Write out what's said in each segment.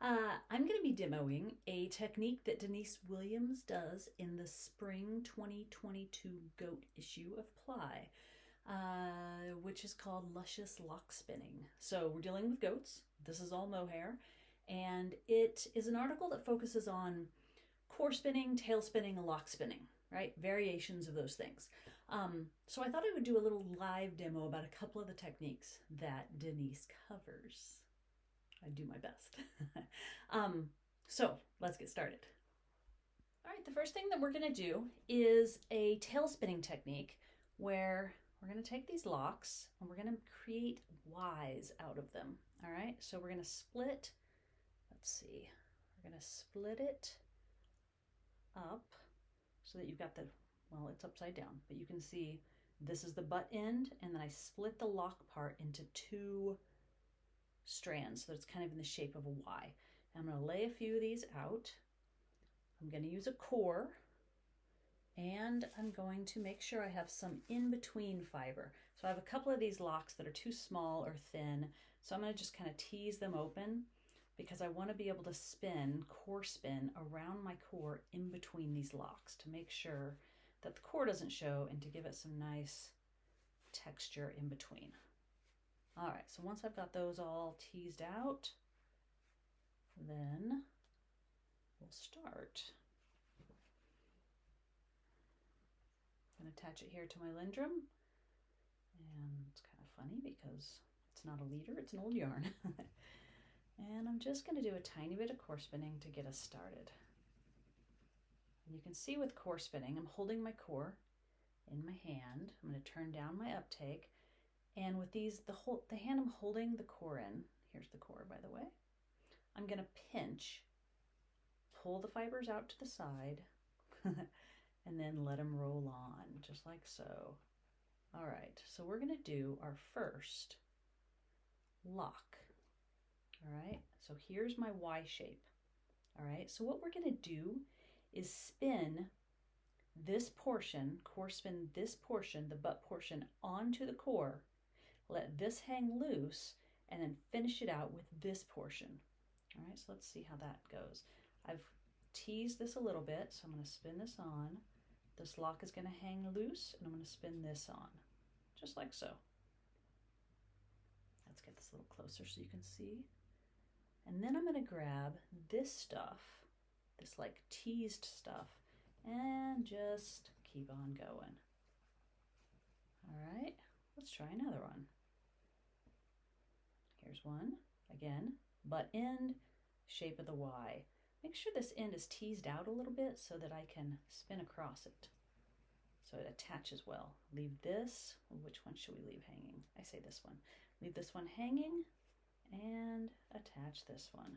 I'm going to be demoing a technique that Denise Williams does in the spring 2022 goat issue of Ply, which is called Luscious Lock Spinning. So we're dealing with goats. This is all mohair. And it is an article that focuses on core spinning, tail spinning, and lock spinning, right? Variations of those things. So I thought I would do a little live demo about a couple of the techniques that Denise covers. I do my best. So let's get started. All right, the first thing that we're going to do is a tail spinning technique where we're going to take these locks and we're going to create Ys out of them. All right, so we're going to split, let's see, we're going to split it up so that you've got the, well, it's upside down, but you can see this is the butt end, and then I split the lock part into two strands so it's kind of in the shape of a Y. And I'm going to lay a few of these out. I'm going to use a core, and I'm going to make sure I have some in-between fiber. So I have a couple of these locks that are too small or thin, so I'm going to just kind of tease them open because I want to be able to spin, core spin, around my core in between these locks to make sure that the core doesn't show and to give it some nice texture in between. All right, so once I've got those all teased out, then we'll start. I'm going to attach it here to my lindrum, and it's kind of funny because it's not a leader, it's an old yarn. And I'm just going to do a tiny bit of core spinning to get us started. And you can see with core spinning, I'm holding my core in my hand. I'm going to turn down my uptake. And with these, the hand I'm holding the core in, here's the core by the way, I'm going to pinch, pull the fibers out to the side, and then let them roll on, just like so. All right, so we're going to do our first lock. All right, so here's my Y shape. All right, so what we're going to do is spin this portion, core spin this portion, the butt portion, onto the core, let this hang loose, and then finish it out with this portion. All right, so let's see how that goes. I've teased this a little bit, so I'm going to spin this on. This lock is going to hang loose, and I'm going to spin this on, just like so. Let's get this a little closer so you can see. And then I'm going to grab this stuff, this like teased stuff, and just keep on going. All right, let's try another one. Here's one, again, butt end, shape of the Y. Make sure this end is teased out a little bit so that I can spin across it, so it attaches well. Leave this, which one should we leave hanging? I say this one. Leave this one hanging and attach this one.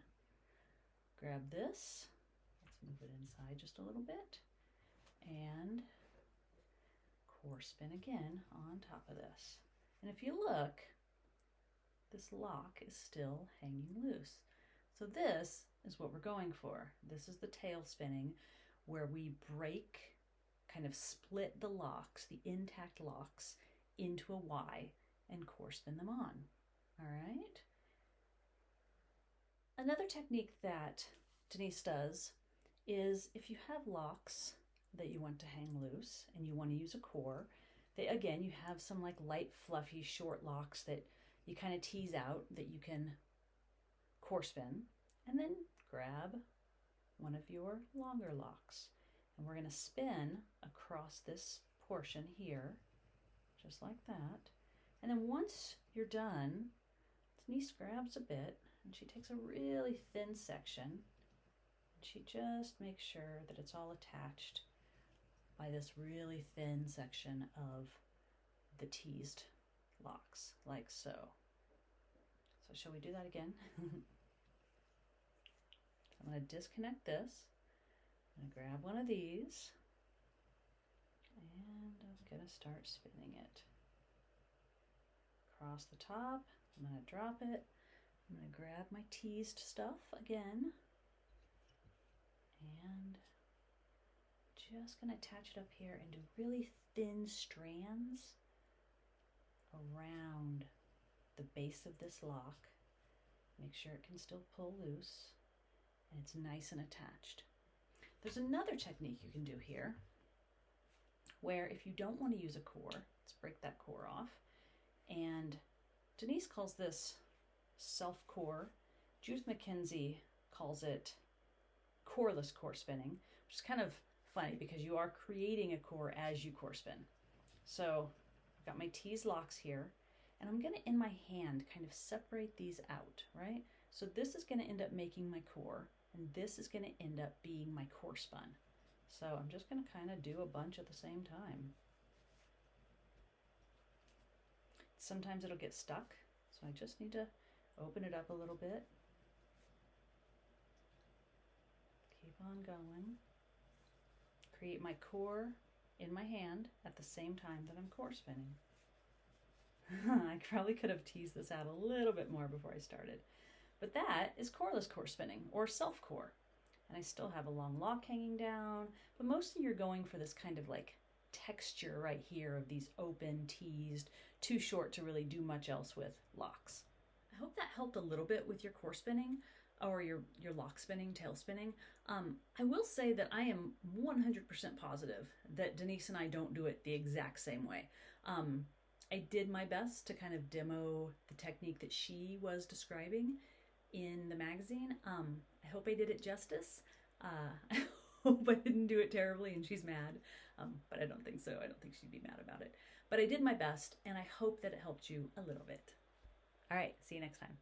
Grab this, let's move it inside just a little bit, and core spin again on top of this. And if you look, this lock is still hanging loose. So this is what we're going for. This is the tail spinning, where we break, kind of split the locks, the intact locks, into a Y and core spin them on. All right. Another technique that Denise does is if you have locks that you want to hang loose and you want to use a core, again, you have some like light, fluffy, short locks that you kind of tease out that you can core spin, and then grab one of your longer locks. And we're going to spin across this portion here, just like that. And then once you're done, Denise grabs a bit and she takes a really thin section and she just makes sure that it's all attached by this really thin section of the teased locks, like so. So shall we do that again? I'm going to disconnect this. I'm going to grab one of these and I'm going to start spinning it. Across the top, I'm going to drop it. I'm going to grab my teased stuff again and just going to attach it up here into really thin strands around the base of this lock. Make sure it can still pull loose. and it's nice and attached. There's another technique you can do here where if you don't want to use a core, let's break that core off. And Denise calls this self-core. Judith McKenzie calls it coreless core spinning, which is kind of funny because you are creating a core as you core spin. So I've got my teased locks here, and I'm going to, in my hand, kind of separate these out, right? So this is going to end up making my core, and this is going to end up being my core spun. So I'm just going to kind of do a bunch at the same time. Sometimes it'll get stuck, so I just need to open it up a little bit. Keep on going. Create my core in my hand at the same time that I'm core spinning. I probably could have teased this out a little bit more before I started. But that is coreless core spinning, or self-core. And I still have a long lock hanging down, but mostly you're going for this kind of like texture right here of these open, teased, too short to really do much else with locks. I hope that helped a little bit with your core spinning or your lock spinning, tail spinning. I will say that I am 100% positive that Denise and I don't do it the exact same way. I did my best to kind of demo the technique that she was describing in the magazine. I hope I did it justice. I hope I didn't do it terribly and she's mad, but I don't think so. I don't think she'd be mad about it. But I did my best, and I hope that it helped you a little bit. All right, see you next time.